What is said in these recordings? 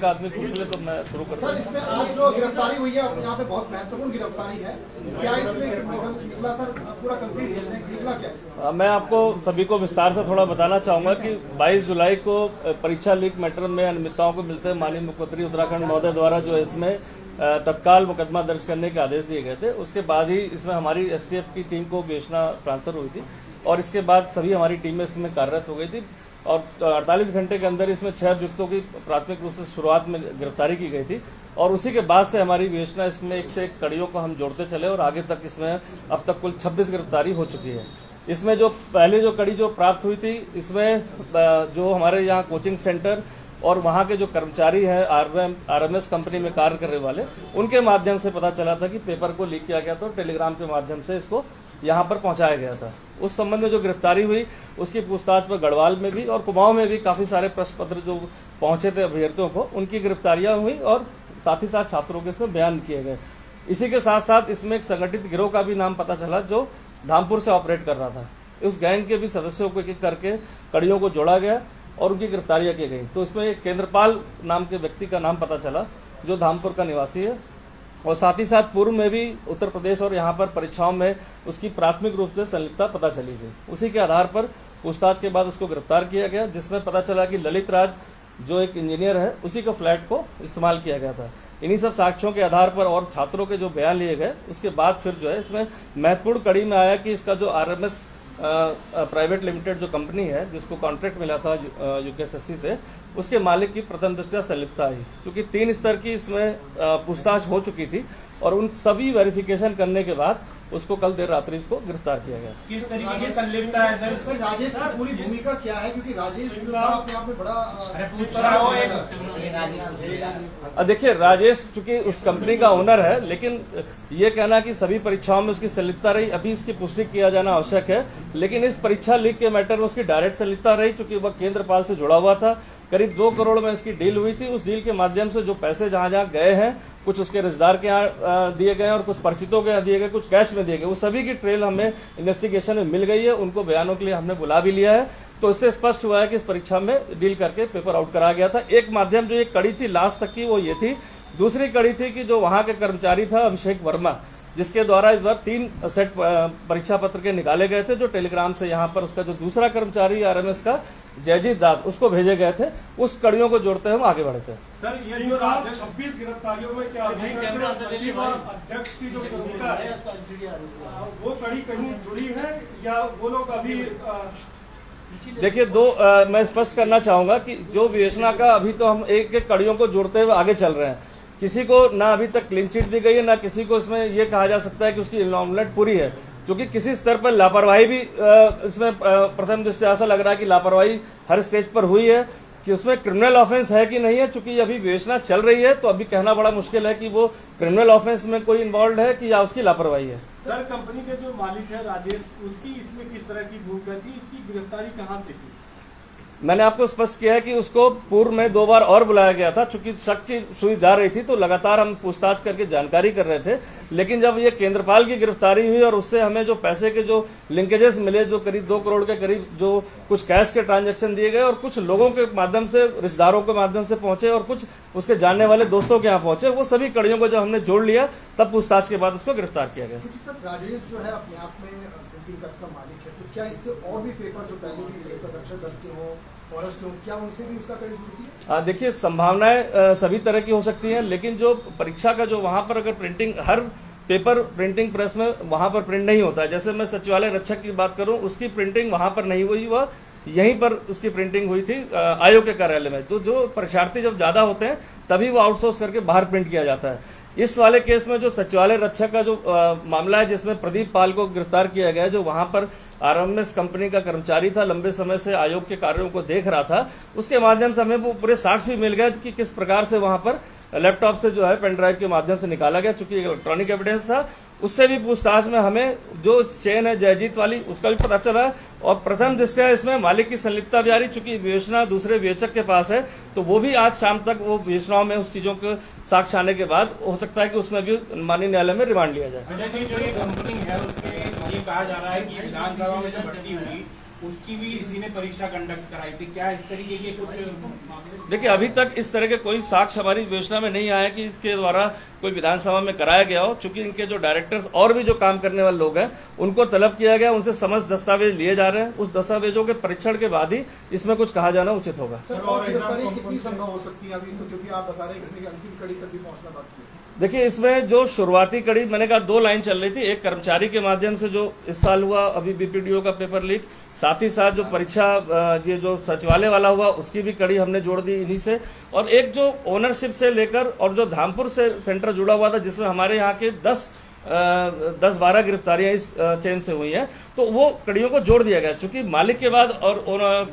आदमी पूछ ले तो मैं शुरू कर। सर, इसमें आज जो गिरफ्तारी हुई है यहाँ पे बहुत महत्वपूर्ण गिरफ्तारी है, क्या इसमें निकला सर पूरा कंप्लीट निकला क्या? मैं आपको सभी को विस्तार से थोड़ा बताना चाहूंगा कि 22 जुलाई को परीक्षा लीक मैटर में अनियमितताओं को मिलते माननीय मुख्यमंत्री उत्तराखंड महोदय द्वारा जो इसमें तत्काल मुकदमा दर्ज करने के आदेश दिए गए थे, उसके बाद ही इसमें हमारी एसटीएफ की टीम को बेचना ट्रांसफर हुई थी और इसके बाद सभी हमारी टीमें इसमें कार्यरत हो गई थी और 48 घंटे के अंदर इसमें 6 अभियुक्तों की प्राथमिक रूप से शुरुआत में गिरफ्तारी की गई थी और उसी के बाद से हमारी विवेचना इसमें एक से एक कड़ियों को हम जोड़ते चले और आगे तक इसमें अब तक कुल 26 गिरफ्तारी हो चुकी है। इसमें जो पहले जो कड़ी जो प्राप्त हुई थी, इसमें जो हमारे यहाँ कोचिंग सेंटर और वहाँ के जो कर्मचारी हैं आरएमएस कंपनी में कार्य करने वाले, उनके माध्यम से पता चला था कि पेपर को लीक किया गया था और टेलीग्राम के माध्यम से इसको यहाँ पर पहुंचाया गया था। उस संबंध में जो गिरफ्तारी हुई उसकी पूछताछ पर गढ़वाल में भी और कुमाऊं में भी काफी सारे प्रश्न पत्र जो पहुंचे थे अभ्यर्थियों को, उनकी गिरफ्तारियां हुई और साथ ही साथ छात्रों के इसमें बयान किए गए। इसी के साथ साथ इसमें एक संगठित गिरोह का भी नाम पता चला जो धामपुर से ऑपरेट कर रहा था। उस गैंग के भी सदस्यों को एक एक करके कड़ियों को जोड़ा गया और उनकी गिरफ्तारियां की गई। तो इसमें एक केंद्रपाल नाम के व्यक्ति का नाम पता चला जो धामपुर का निवासी है और साथ ही साथ पूर्व में भी उत्तर प्रदेश और यहाँ पर परीक्षाओं में उसकी प्राथमिक रूप से संलिप्तता पता चली थी। उसी के आधार पर पूछताछ के बाद उसको गिरफ्तार किया गया, जिसमें पता चला कि ललित राज जो एक इंजीनियर है उसी का फ्लैट को इस्तेमाल किया गया था। इन्हीं सब साक्ष्यों के आधार पर और छात्रों के जो बयान लिए गए, उसके बाद फिर जो है इसमें महत्वपूर्ण कड़ी में आया कि इसका जो आरएमएस प्राइवेट लिमिटेड जो कंपनी है जिसको कॉन्ट्रैक्ट मिला था यूकेएसएससी से, उसके मालिक की प्रथम दृष्टया संलिप्तता आई, क्योंकि 3 स्तर की इसमें पूछताछ हो चुकी थी और उन सभी वेरिफिकेशन करने के बाद उसको कल देर रात्रि इसको गिरफ्तार किया गया। किस तरीके की संलिप्तता है सर? राजेश की पूरी भूमिका क्या है, क्योंकि राजेश अपने आप में बड़ा देखिए, राजेश चूंकि उस कंपनी का ओनर है, लेकिन ये कहना कि सभी परीक्षाओं में उसकी संलिप्तता रही, अभी इसकी पुष्टि किया जाना आवश्यक है। लेकिन इस परीक्षा लीक के मैटर में उसकी डायरेक्ट संलिप्तता रही, चूंकि वह केंद्रपाल से जुड़ा हुआ था। करीब 2 करोड़ में इसकी डील हुई थी। उस डील के माध्यम से जो पैसे जहां जहां गए हैं, कुछ उसके रिश्तेदार के यहाँ दिए गए और कुछ परिचितों के यहाँ दिए गए, कुछ कैश में दिए गए, वो सभी की ट्रेल हमें इन्वेस्टिगेशन में मिल गई है। उनको बयानों के लिए हमने बुला भी लिया है। तो इससे स्पष्ट हुआ है कि इस परीक्षा में डील करके पेपर आउट करा गया था। एक माध्यम जो एक कड़ी थी लास्ट तक की, वो ये थी। दूसरी कड़ी थी कि जो वहां के कर्मचारी था अभिषेक वर्मा, जिसके द्वारा इस बार 3 सेट परीक्षा पत्र के निकाले गए थे, जो टेलीग्राम से यहाँ पर उसका जो दूसरा कर्मचारी आरएमएस का जयजीत दास, उसको भेजे गए थे। उस कड़ियों को जोड़ते हुए आगे बढ़ते हैं। सर, ये जो 26 गिरफ्तारियों में क्या सचिव और अध्यक्ष की जो भूमिका है वो कड़ी कहीं जुड़ी है या वो लोग अभी? देखिए, मैं स्पष्ट करना चाहूंगा कि जो विवेचना का अभी तो हम एक एक कड़ियों को जोड़ते हुए आगे चल रहे हैं। किसी को ना अभी तक क्लीन चिट दी गई है, ना किसी को इसमें यह कहा जा सकता है कि उसकी इन्वॉल्वमेंट पूरी है, क्योंकि किसी स्तर पर लापरवाही भी इसमें प्रथम दृष्टया ऐसा लग रहा है कि लापरवाही हर स्टेज पर हुई है। कि उसमें क्रिमिनल ऑफेंस है कि नहीं है, चूंकि अभी विवेचना चल रही है तो अभी कहना बड़ा मुश्किल है कि वो क्रिमिनल ऑफेंस में कोई इन्वॉल्व है कि या उसकी लापरवाही है। सर, कंपनी के जो मालिक है राजेश, उसकी इसमें किस तरह की भूमिका थी? इसकी गिरफ्तारी कहां से की? मैंने आपको स्पष्ट किया है कि उसको पूर्व में 2 बार और बुलाया गया था, चूंकि शक की सुई जा रही थी तो लगातार हम पूछताछ करके जानकारी कर रहे थे। लेकिन जब ये केंद्रपाल की गिरफ्तारी हुई और उससे हमें जो पैसे के जो लिंकेजेस मिले, जो करीब 2 करोड़ के करीब जो कुछ कैश के ट्रांजैक्शन दिए गए और कुछ लोगों के माध्यम से, रिश्तेदारों के माध्यम से पहुंचे और कुछ उसके जानने वाले दोस्तों के यहाँ पहुंचे, वो सभी कड़ियों को जब हमने जोड़ लिया तब पूछताछ के बाद उसको गिरफ्तार किया गया। सर, राजेश जो है अपने आप में का मालिक है, तो क्या इससे और भी पेपर जो पहले भी प्रदर्शन करते हो फॉरेस्ट लोग, क्या उनसे भी उसका कड़ी जुड़ती है? देखिए, संभावनाएं सभी तरह की हो सकती हैं, लेकिन जो परीक्षा का जो वहां पर अगर प्रिंटिंग, हर पेपर प्रिंटिंग प्रेस में वहां पर प्रिंट नहीं होता है। जैसे मैं सचिवालय रक्षक की बात करूं, उसकी प्रिंटिंग वहां पर नहीं हुई, वह यहीं पर उसकी प्रिंटिंग हुई थी आयोग के कार्यालय में। तो जो परीक्षार्थी जब ज्यादा होते हैं तभी वो आउटसोर्स करके बाहर प्रिंट किया जाता है। इस वाले केस में जो सचिवालय रक्षक का जो मामला है, जिसमें प्रदीप पाल को गिरफ्तार किया गया, जो वहां पर आरएमएस कंपनी का कर्मचारी था, लंबे समय से आयोग के कार्यों को देख रहा था, उसके माध्यम से हमें वो पूरे साक्ष्य भी मिल गए कि किस प्रकार से वहां पर लैपटॉप से जो है पेन ड्राइव के माध्यम से निकाला गया, चूंकि इलेक्ट्रॉनिक एविडेंस था। उससे भी पूछताछ में हमें जो चेन है जयजीत वाली, उसका भी पता चला है और प्रथम दृष्टया इसमें मालिक की संलिप्तता भी आ रही, चूंकि विवेचना दूसरे विवेचक के पास है, तो वो भी आज शाम तक वो विवेचनाओं में उस चीजों के साक्ष्य आने के बाद हो सकता है कि उसमें भी माननीय न्यायालय में रिमांड लिया जाए। जो ये कंपनी है उसमें ये कहा जा रहा है कि विधानसभा में जो भर्ती हुई उसकी भी इसी ने परीक्षा कंडक्ट कराई थी। क्या इस तरीके के कुछ देखिए, अभी तक इस तरह के कोई साक्ष्य हमारी विवेचना में नहीं आया कि इसके द्वारा कोई विधानसभा में कराया गया हो। चूंकि इनके जो डायरेक्टर्स और भी जो काम करने वाले लोग हैं उनको तलब किया गया, उनसे समस्त दस्तावेज लिए जा रहे हैं। उस दस्तावेजों के परीक्षण के बाद ही इसमें कुछ कहा जाना उचित होगा। सर, और गिरफ्तारी कितनी संभव हो सकती है अभी तो, क्योंकि आप बता रहे हैं कि इसमें अंतिम कड़ी तक भी पहुंचना बाकी है। देखिए, इसमें जो शुरुआती कड़ी मैंने कहा 2 लाइन चल रही थी। एक कर्मचारी के माध्यम से जो इस साल हुआ अभी बीपीडीओ का पेपर लीक, साथ ही साथ जो परीक्षा ये जो सचिवालय वाला हुआ उसकी भी कड़ी हमने जोड़ दी इन्हीं से, और एक जो ओनरशिप से लेकर और जो धामपुर से सेंटर जुड़ा हुआ था जिसमें हमारे यहाँ के 10-12 गिरफ्तारियां इस चेन से हुई हैं, तो वो कड़ियों को जोड़ दिया गया। चूंकि मालिक के बाद और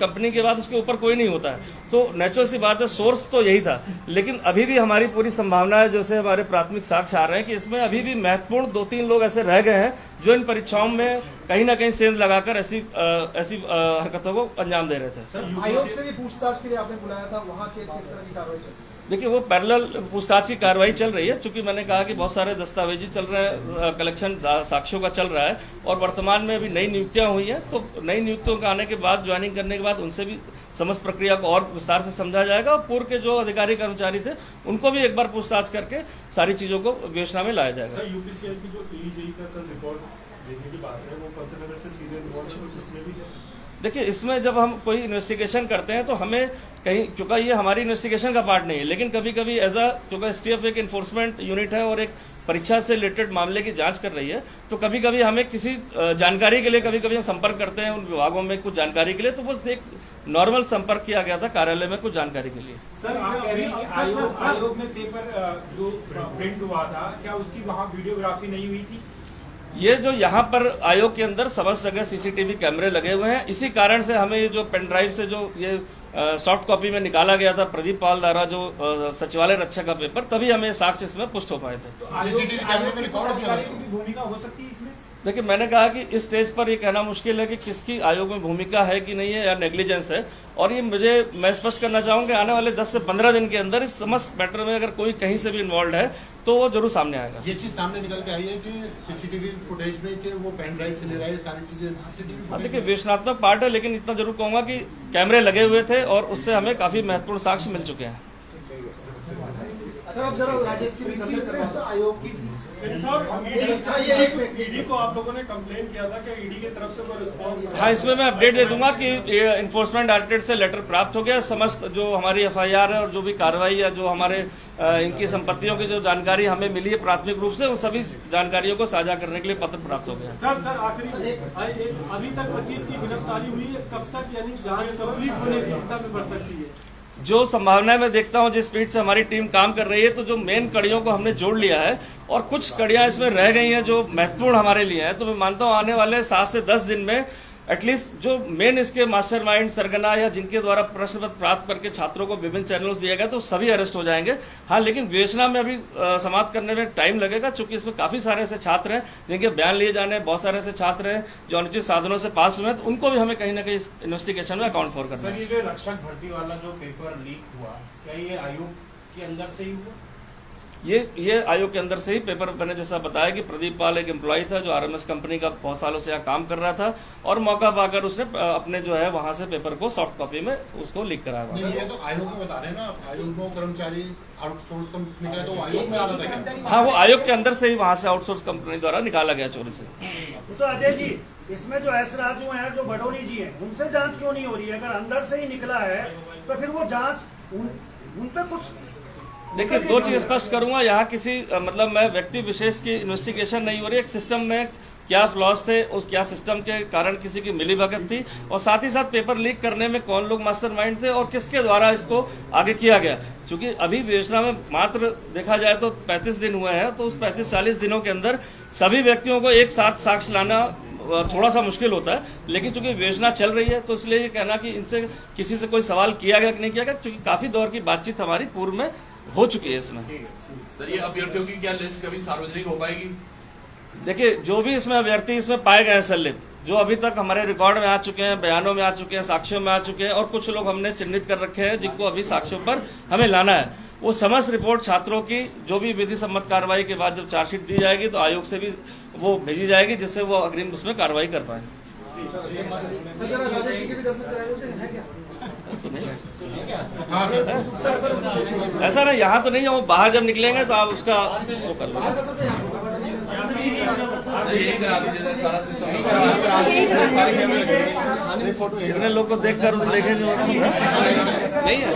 कंपनी के बाद उसके ऊपर कोई नहीं होता है, तो नेचुरल सी बात है, सोर्स तो यही था। लेकिन अभी भी हमारी पूरी संभावना है, जैसे हमारे प्राथमिक साक्ष्य आ रहे हैं कि इसमें अभी भी महत्वपूर्ण 2-3 लोग ऐसे रह गए हैं जो इन परीक्षाओं में कहीं ना कहीं सेंध लगाकर ऐसी हरकतों को अंजाम दे रहे थे। आयोग से भी पूछताछ के लिए आपने बुलाया था, वहाँ के किस तरह की कार्रवाई चल रही है? देखिए, वो पैरेलल पूछताछ की कार्रवाई चल रही है। चूंकि मैंने कहा कि बहुत सारे दस्तावेजी चल रहे हैं, कलेक्शन साक्ष्यों का चल रहा है, और वर्तमान में अभी नई नियुक्तियां हुई हैं। तो नई नियुक्तियों के आने के बाद, ज्वाइनिंग करने के बाद उनसे भी समस्त प्रक्रिया को और विस्तार से समझा जाएगा, और पूर्व के जो अधिकारी कर्मचारी थे उनको भी एक बार पूछताछ करके सारी चीजों को विवेचना में लाया जाएगा। सर, यूपीसीएल की जो ईजेई का कल रिकॉर्ड देखने की बात है, वो पंतनगर से सीधे इन्वॉल्व है, कुछ उसमें भी है? देखिए, इसमें जब हम कोई इन्वेस्टिगेशन करते हैं तो हमें कहीं, क्योंकि ये हमारी इन्वेस्टिगेशन का पार्ट नहीं है, लेकिन कभी कभी क्योंकि एसटीएफ एक इन्फोर्समेंट यूनिट है और एक परीक्षा से रिलेटेड मामले की जांच कर रही है, तो कभी कभी हमें किसी जानकारी के लिए कभी कभी हम संपर्क करते हैं उन विभागों में कुछ जानकारी के लिए, तो वो एक नॉर्मल संपर्क किया गया था कार्यालय में कुछ जानकारी के लिए। सर, आप कह रहे हैं कि आयोग में पेपर जो प्रिंट हुआ था, क्या उसकी वहाँ वीडियोग्राफी नहीं हुई थी? ये जो यहाँ पर आयोग के अंदर समस्त जगह सीसीटीवी कैमरे लगे हुए हैं, इसी कारण से हमें ये जो पेन ड्राइव से जो ये सॉफ्ट कॉपी में निकाला गया था प्रदीप पाल द्वारा जो सचिवालय रक्षा का पेपर, तभी हमें साक्ष्य इसमें पुष्ट हो पाए थे। तो आयोग की भूमिका हो सकती है इसमें? देखिए, मैंने कहा कि इस स्टेज पर ये कहना मुश्किल है कि किसकी आयोग में भूमिका है कि नहीं है, या नेग्लिजेंस है। और ये मैं स्पष्ट करना चाहूंगा, आने वाले 10 से 15 दिन के अंदर इस समस्त मैटर में अगर कोई कहीं से भी इन्वॉल्व है तो वो जरूर सामने आएगा। ये चीज सामने निकल के आई है कि सीसीटीवी फुटेज में कि वो पेन ड्राइव से ले रहा है, सारी चीजें सीसीटीवी। देखिए, विवेचनात्मक पार्ट है, लेकिन इतना जरूर कहूंगा कि कैमरे लगे हुए थे और उससे हमें काफी महत्वपूर्ण साक्ष्य मिल चुके हैं। सर, अब जरा राजेश की भी नजर करवा दो आयोग की। ईडी को आप लोगों ने कंप्लेन किया था, क्या ईडी की तरफ से कोई रिस्पॉन्स? हाँ, इसमें मैं अपडेट दे दूंगा कि इन्फोर्समेंट डायरेक्टरेट से लेटर प्राप्त हो गया। समस्त जो हमारी एफआईआर है और जो भी कार्रवाई है, जो हमारे इनकी संपत्तियों की जो जानकारी हमें मिली है प्राथमिक रूप से, उन सभी जानकारियों को साझा करने के लिए पत्र प्राप्त हो गया। सर आखिरी अभी तक 25 की गिरफ्तारी हुई है, कब तक यानी जांच कंप्लीट होने की दिशा में बढ़ सकती है? जो संभावना मैं देखता हूं, जिस स्पीड से हमारी टीम काम कर रही है, तो जो मेन कड़ियों को हमने जोड़ लिया है और कुछ कड़ियां इसमें रह गई हैं जो महत्वपूर्ण हमारे लिए हैं, तो मैं मानता हूं आने वाले 7 से 10 दिन में एटलीस्ट जो मेन इसके मास्टरमाइंड सरगना या जिनके द्वारा प्रश्न पत्र प्राप्त करके छात्रों को विभिन्न चैनल्स दिया गया, तो सभी अरेस्ट हो जाएंगे। हाँ, लेकिन विवेचना में अभी समाप्त करने में टाइम लगेगा, चूंकि इसमें काफी सारे ऐसे छात्र हैं जिनके बयान लिए जाने, बहुत सारे ऐसे छात्र हैं जो अनुचित साधनों से पास हुए हैं, तो उनको भी हमें कहीं ना कहीं इस इन्वेस्टिगेशन में अकाउंट फॉर करना है। सर, ये जो रक्षक भर्ती वाला जो पेपर लीक हुआ, क्या ये आयोग के अंदर से ही हुआ? ये आयोग के अंदर से ही पेपर, मैंने जैसा बताया कि प्रदीप पाल एक एम्प्लॉय था जो आरएमएस कंपनी का बहुत सालों से यहाँ काम कर रहा था, और मौका पाकर उसने अपने जो है वहां से पेपर को सॉफ्ट कॉपी में उसको लीक कराया। ये तो आयोग में बता रहे हैं ना, आयोग में कर्मचारी आउटसोर्स कंपनी का, तो आयोग में आता था। हाँ, वो आयोग के अंदर से ही वहां से आउटसोर्स कंपनी द्वारा निकाला गया चोरी से। तो अजय जी, इसमें जो एस राजू हैं, जो बडोनी जी हैं, उनसे जांच क्यों नहीं हो रही है? अगर अंदर से ही निकला है तो फिर वो जांच उन पे कुछ। देखिए, 2 चीज स्पष्ट करूंगा, यहाँ किसी मतलब मैं व्यक्ति विशेष की इन्वेस्टिगेशन नहीं हो रही। एक सिस्टम में क्या फ्लॉज थे, उस क्या सिस्टम के कारण किसी की मिलीभगत थी, और साथ ही साथ पेपर लीक करने में कौन लोग मास्टरमाइंड थे और किसके द्वारा इसको आगे किया गया। क्योंकि अभी विवेचना में मात्र देखा जाए तो 35 दिन हुए हैं, तो उस 35-40 दिनों के अंदर सभी व्यक्तियों को एक साथ साक्ष्य लाना थोड़ा सा मुश्किल होता है। लेकिन चूंकि विवेचना चल रही है, तो इसलिए ये कहना कि इनसे किसी से कोई सवाल किया गया कि नहीं किया गया, क्योंकि काफी दौर की बातचीत हमारी पूर्व में हो चुकी है इसमें। सर, ये अभ्यर्थियों की क्या लिस्ट कभी सार्वजनिक हो पाएगी? देखिए, जो भी इसमें अभ्यर्थी इसमें पाए गए हैं संलिप्त, जो अभी तक हमारे रिकॉर्ड में आ चुके हैं, बयानों में आ चुके हैं, साक्ष्यों में आ चुके हैं, और कुछ लोग हमने चिन्हित कर रखे हैं जिनको अभी साक्ष्यों पर हमें लाना है, वो समस्त रिपोर्ट छात्रों की जो भी विधि सम्मत कार्रवाई के बाद जब चार्जशीट दी जाएगी तो आयोग से भी वो भेजी जाएगी, जिससे वो अग्रिम उसमें कार्रवाई कर पाए। संजय राजा जी के भी दर्शन कराए होते हैं क्या? ऐसा नहीं, यहाँ तो नहीं है, वो बाहर जब निकलेंगे तो आप उसका वो कर लो। यही करा दीजिए सर, सारा सिस्टम यही करा दीजिए। इतने लोग को देख कर देखे नहीं है।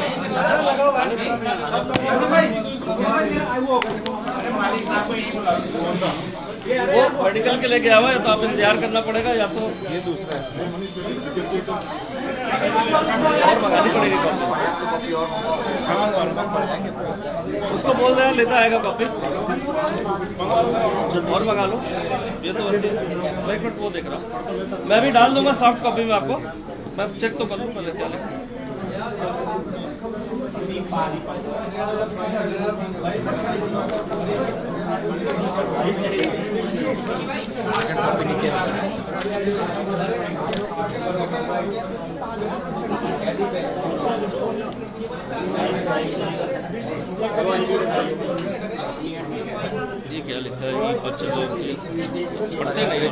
वो मेडिकल के लेके आवा है तो आप इंतजार करना पड़ेगा, या तो ये दूसरा और मंगानी पड़ेगी कॉपी। उसको बोल रहे हैं लेता आएगा कॉपी और मंगा लो। ये तो वैसे मैं एक मिनट वो देख रहा हूँ, मैं भी डाल दूंगा सॉफ्ट कॉपी में आपको, मैं चेक तो कर लूँ पहले क्या लिखा। ये क्या लिखा है, ये बच्चे लोग पढ़ते नहीं है।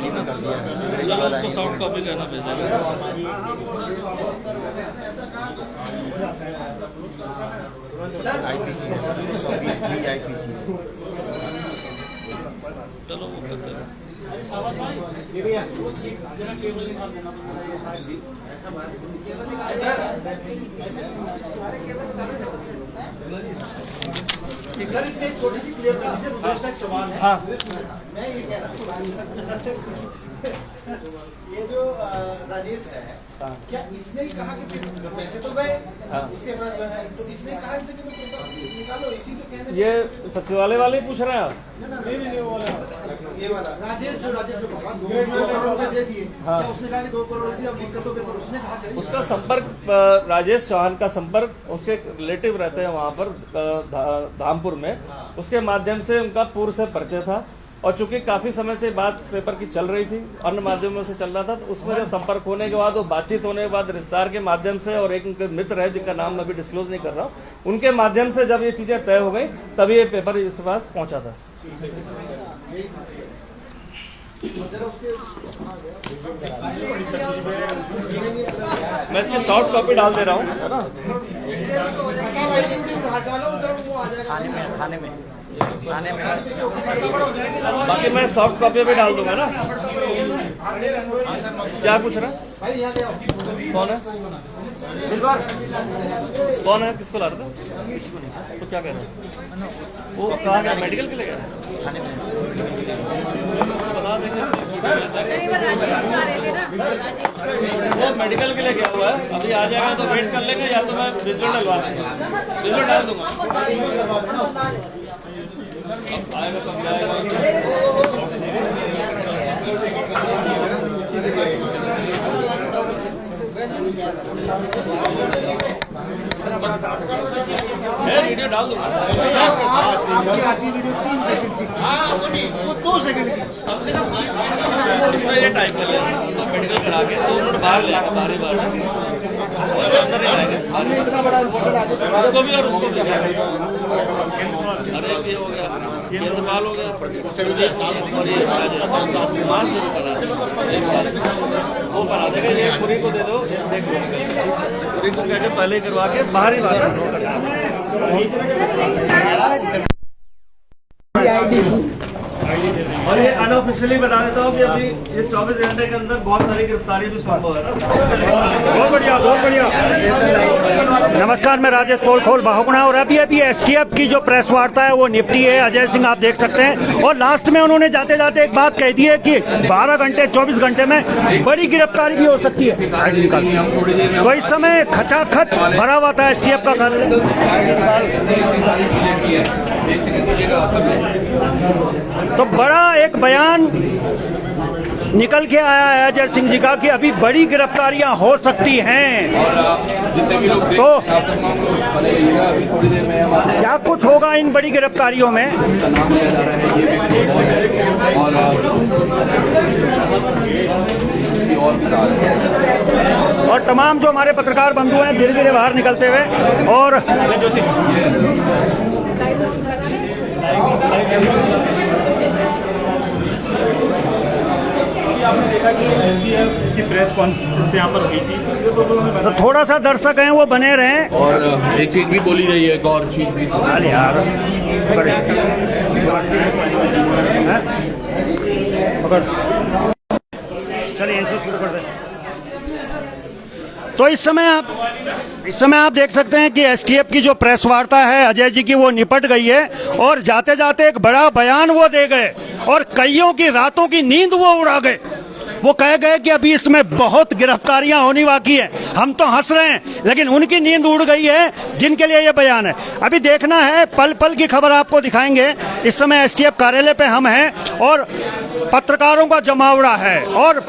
चलो उसको सॉफ्ट कॉपी करना भेजेगा। चलो वो करते हैं। सर इसमें एक छोटी सी क्लियर कर दीजिए, रुपेश का एक सवाल है। हाँ। मैं ये कह रहा हूँ ये जो राजेश है, क्या इसने कहा कि फिर पैसे तो गए, उसके बाद तो इसने कहा इसे कि पेपर निकालो, इसी के कहने ये सचिवालय वाले पूछ रहे हैं आप? ये वाला राजेश जो पकड़ा 2 करोड़ रुपए दे दिए, क्या उसने कहा कि 2 करोड़ रुपए अब लिख दो पेपर, उसने कहा चलिए। उसका संपर्क राजेश चौहान का संपर्क उसके रिलेटिव रहते हैं वहाँ पर धामपुर में, उसके माध्यम से उनका पूर्व से परिचय था। और चूंकि काफी समय से बात पेपर की चल रही थी, अन्य माध्यमों से चल रहा था, तो उसमें जब संपर्क होने के बाद, वो बातचीत होने के बाद रिश्तेदार के माध्यम से, और एक उनके मित्र है जिनका नाम मैं अभी डिस्क्लोज नहीं कर रहा हूँ, उनके माध्यम से जब ये चीजें तय हो गई तभी ये पेपर इसके पास पहुंचा था। मैं इसकी सॉफ्ट कॉपी डाल दे रहा हूँ, है ना? खाने में बाकी मैं सॉफ्ट कॉपी भी डाल दूंगा ना। क्या पूछ रहा है? कौन है? कौन है? किसको ला रहा था? तो क्या कह रहा है? वो कहाँ गया? मेडिकल के लिए गया? बता देंगे। वो मेडिकल के लिए गया हुआ है, अभी आ जाएगा तो वेट कर लेंगे, या तो मैं विजुअल डलवा दूंगा, विजुअल डाल दूंगा। आएगा तो वीडियो डाल दूंगा। आपकी आधी वीडियो 3 सेकंड की, वो 2 सेकंड की, इसमें ये टाइप कर लेंगे मेडिकल करा के, 2 मिनट बाहर ले आएगा, बाहर अंदर ही लाएंगे। हमने इतना बड़ा रिपोर्टर आज उसको भी और उसको भी। अरे ये हो गया, ये सवाल हो गया, और ये वहाँ शुरू करा वो बना देगा। ये पूरी को दे दो, देख लो पूरी को कह के पहले ही करवा के बाहर ही बात। और ये अनऑफिशियली बता देता हूँ कि अभी इस 24 घंटे के अंदर बहुत सारी गिरफ्तारी भी संभव है ना। बहुत बढ़िया, बहुत बढ़िया। नमस्कार, मैं राजेश पोलखोल बाहुगुणा, और अभी एसटीएफ की जो प्रेस वार्ता है वो निपटी है। अजय सिंह आप देख सकते हैं, और लास्ट में उन्होंने जाते जाते एक बात कह दी है कि 12 घंटे 24 घंटे में बड़ी गिरफ्तारी भी हो सकती है। तो इस समय खचाखच भरा हुआ था एसटीएफ का कार्यालय। तो बड़ा एक बयान निकल के आया है अजय सिंह जी का कि अभी बड़ी गिरफ्तारियां हो सकती हैं। तो क्या कुछ होगा इन बड़ी गिरफ्तारियों में? और तमाम जो हमारे पत्रकार बंधु हैं धीरे धीरे बाहर निकलते हुए, और आपने देखा कि एसटीएफ की प्रेस कॉन्फ्रेंस यहाँ पर हुई थी, उसके तो उन्होंने तो बताया थोड़ा सा दर्शक हैं वो बने रहें। और एक चीज भी बोली गई है, एक और चीज भी अरे यार चलिए ऐसे शुरू कर दें। तो इस समय आप देख सकते हैं कि एसटीएफ की जो प्रेस वार्ता है अजय जी की वो निपट गई है और जाते जाते एक बड़ा बयान वो दे गए और कईयों की रातों की नींद वो उड़ा गए। वो कह गए कि अभी इसमें बहुत गिरफ्तारियां होनी बाकी है। हम तो हंस रहे हैं लेकिन उनकी नींद उड़ गई है जिनके लिए ये बयान है। अभी देखना है, पल पल की खबर आपको दिखाएंगे। इस समय एसटीएफ कार्यालय पे हम हैं और पत्रकारों का जमावड़ा है और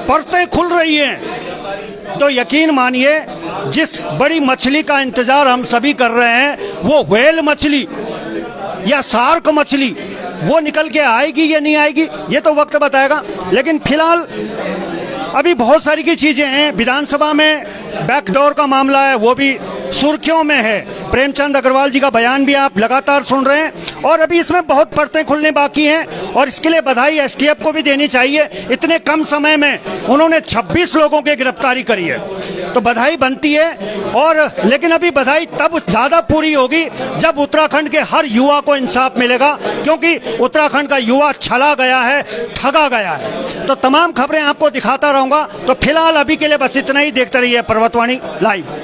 परतें खुल रही हैं। तो यकीन मानिए जिस बड़ी मछली का इंतजार हम सभी कर रहे हैं वो व्हेल मछली या शार्क मछली वो निकल के आएगी या नहीं आएगी ये तो वक्त बताएगा। लेकिन फिलहाल अभी बहुत सारी की चीजें हैं। विधानसभा में बैकडोर का मामला है, वो भी सुर्खियों में है। प्रेमचंद अग्रवाल जी का बयान भी आप लगातार सुन रहे हैं और अभी इसमें बहुत परतें खुलने बाकी हैं और इसके लिए बधाई एसटीएफ को भी देनी चाहिए। इतने कम समय में उन्होंने 26 लोगों की गिरफ्तारी करी है, तो बधाई बनती है। और लेकिन अभी बधाई तब ज्यादा पूरी होगी जब उत्तराखंड के हर युवा को इंसाफ मिलेगा, क्योंकि उत्तराखंड का युवा छला गया है, ठगा गया है। तो तमाम खबरें आपको दिखाता रहूंगा। तो फिलहाल अभी के लिए बस इतना ही। देखते रहिए पर्वतवाणी लाइव।